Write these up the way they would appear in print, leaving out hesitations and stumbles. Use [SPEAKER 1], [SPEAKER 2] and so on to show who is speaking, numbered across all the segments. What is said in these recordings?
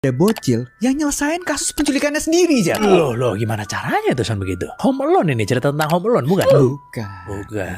[SPEAKER 1] Ada bocil yang nyelesain kasus penculikannya sendiri, Jat.
[SPEAKER 2] Loh, gimana caranya tuh Son begitu? Home Alone ini, cerita tentang Home Alone, bukan? Bukan.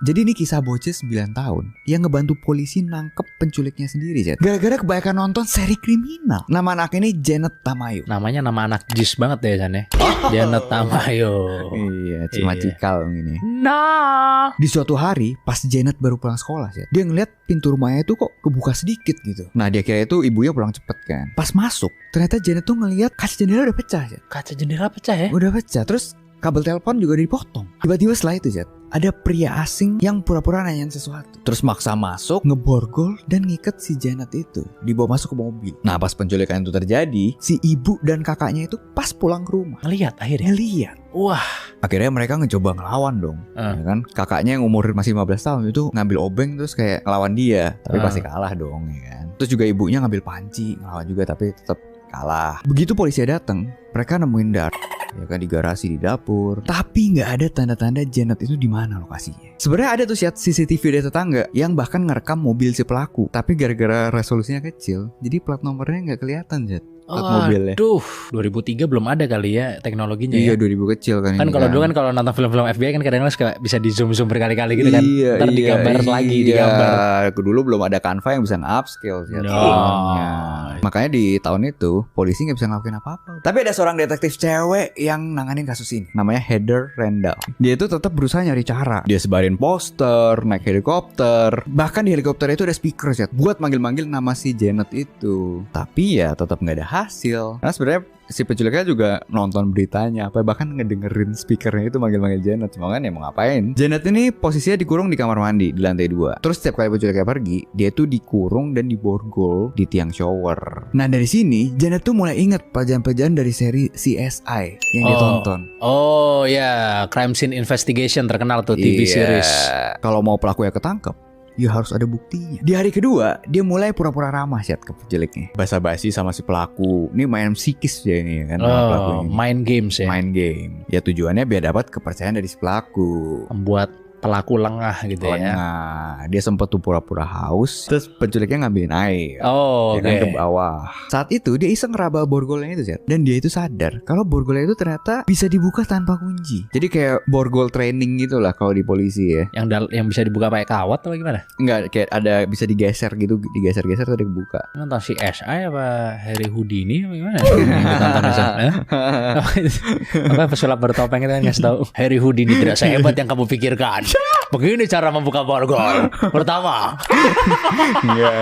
[SPEAKER 1] Jadi ini kisah bocil 9 tahun yang ngebantu polisi nangkep penculiknya sendiri, Jat. Gara-gara kebanyakan nonton seri kriminal. Nama anak ini Janet Tamayo.
[SPEAKER 2] Namanya nama anak jis banget ya San ya. Janet Tamayo.
[SPEAKER 1] Iya, cima-cikal ini.
[SPEAKER 2] Nah.
[SPEAKER 1] Di suatu hari, pas Janet baru pulang sekolah, Jat, dia ngeliat pintu rumahnya itu kok kebuka sedikit gitu. Nah, dia kira itu ibunya pulang cepet kan. Pas masuk, ternyata Janet tuh ngeliat kaca jendela udah pecah, Jat.
[SPEAKER 2] Kaca jendela pecah ya?
[SPEAKER 1] Udah pecah, terus kabel telepon juga dipotong. Tiba-tiba setelah itu, Jat, ada pria asing yang pura-pura nanyain sesuatu. Terus maksa masuk, ngeborgol, dan ngikat si Janet itu. Dibawa masuk ke mobil. Nah, pas penculikan itu terjadi, si ibu dan kakaknya itu pas pulang ke rumah.
[SPEAKER 2] Ngeliat akhirnya?
[SPEAKER 1] Ngeliat.
[SPEAKER 2] Wah.
[SPEAKER 1] Akhirnya mereka ngecoba ngelawan dong. Ya kan? Kakaknya yang umur masih 15 tahun itu ngambil obeng terus kayak ngelawan dia. Tapi pasti kalah dong, ya kan. Terus juga ibunya ngambil panci, ngelawan juga tapi tetap kalah. Begitu polisi datang, mereka nemuin Dar, ya kan, di garasi di dapur. Tapi nggak ada tanda-tanda Janet itu di mana lokasinya. Sebenarnya ada tuh CCTV dari tetangga yang bahkan ngerekam mobil si pelaku. Tapi gara-gara resolusinya kecil, jadi plat nomornya nggak kelihatan, Jat. Mobilnya.
[SPEAKER 2] 2003 belum ada kali ya teknologinya.
[SPEAKER 1] Iya,
[SPEAKER 2] ya.
[SPEAKER 1] 2000 kecil kan.
[SPEAKER 2] Kan kalau dulu kan kalau nonton film-film FBI kan kadang-kadang suka bisa di zoom berkali-kali gitu kan. Ntar digambar lagi, digambar.
[SPEAKER 1] Dulu belum ada Canva yang bisa nge-upscale. Makanya di tahun itu polisi nggak bisa ngelakuin apa-apa. Tapi ada seorang detektif cewek yang nanganin kasus ini. Namanya Heather Randall. Dia itu tetap berusaha nyari cara. Dia sebarin poster, naik helikopter. Bahkan di helikopter itu ada speaker, Jat, buat manggil-manggil nama si Janet itu. Tapi ya tetap nggak ada hasil. Karena sebenarnya si penculiknya juga nonton beritanya, apa bahkan ngedengerin speakernya itu manggil-manggil Janet. Cuma kan ya mau ngapain? Janet ini posisinya dikurung di kamar mandi di lantai 2. Terus setiap kali penculiknya pergi, dia tuh dikurung dan diborgol di tiang shower. Nah, dari sini Janet tuh mulai inget pelajaran-pelajaran dari seri CSI yang dia tonton.
[SPEAKER 2] Oh ya, Crime Scene Investigation terkenal tuh TV series.
[SPEAKER 1] Kalau mau pelakunya ketangkep, ya harus ada buktinya. Di hari kedua, dia mulai pura-pura ramah, Syat, ke penculiknya. Basa-basi sama si pelaku. Ini main psikis dia ini kan.
[SPEAKER 2] Main games ya.
[SPEAKER 1] Main game. Ya tujuannya biar dapat kepercayaan dari si pelaku.
[SPEAKER 2] Membuat pelaku lengah gitu ya.
[SPEAKER 1] Dia sempat tuh pura-pura haus. Terus penculiknya ngambilin air. Kan ke bawah. Saat itu dia iseng ngeraba borgolnya itu, Syat. Dan dia itu sadar kalau borgolnya itu ternyata bisa dibuka tanpa kunci. Jadi kayak borgol training gitu lah kalau di polisi ya.
[SPEAKER 2] Yang bisa dibuka pakai kawat atau gimana?
[SPEAKER 1] Enggak, kayak ada bisa digeser gitu, digeser-geser tadi dibuka.
[SPEAKER 2] Nonton CSI apa Harry Houdini apa gimana? Apa pesulap bertopeng itu kan ngasih tahu Harry Houdini tidak sehebat yang kamu pikirkan. Begini cara membuka borgol. Pertama.
[SPEAKER 1] Iya.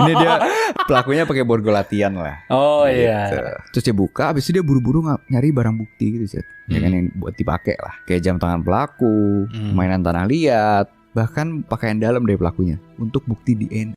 [SPEAKER 1] Ini dia pelakunya pakai borgol latihan lah.
[SPEAKER 2] Oh gitu. Iya.
[SPEAKER 1] Terus dia buka, habis itu dia buru-buru nyari barang bukti gitu, Syat. Ya kan yang buat dipakai lah. Kayak jam tangan pelaku, mainan tanah liat, bahkan pakaian dalam dari pelakunya untuk bukti DNA.